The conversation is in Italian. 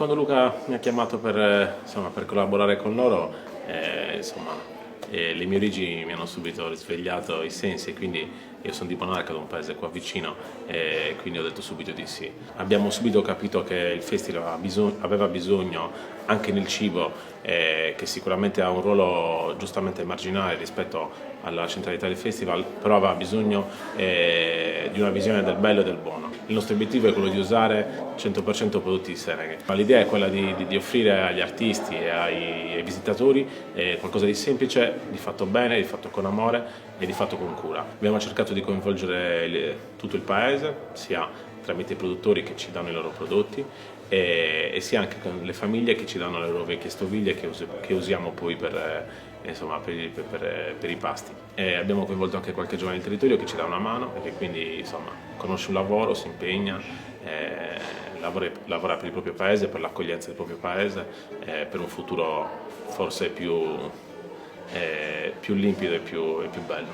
quando Luca mi ha chiamato per collaborare con loro, le mie origini mi hanno subito risvegliato i sensi, e quindi io sono di Bonarca, da un paese qua vicino, e quindi ho detto subito di sì. Abbiamo subito capito che il festival aveva bisogno anche nel cibo, che sicuramente ha un ruolo giustamente marginale rispetto alla centralità del festival, però aveva bisogno di una visione del bello e del buono. Il nostro obiettivo è quello di usare 100% prodotti di Sereghe. L'idea è quella di offrire agli artisti e ai visitatori qualcosa di semplice, di fatto bene, di fatto con amore e di fatto con cura. Abbiamo cercato di coinvolgere tutto il paese, sia tramite i produttori che ci danno i loro prodotti e sia anche con le famiglie che ci danno le loro vecchie stoviglie che usiamo poi per i pasti. E abbiamo coinvolto anche qualche giovane del territorio che ci dà una mano e che quindi conosce un lavoro, si impegna, lavora per il proprio paese, per l'accoglienza del proprio paese, per un futuro forse più limpido e più bello.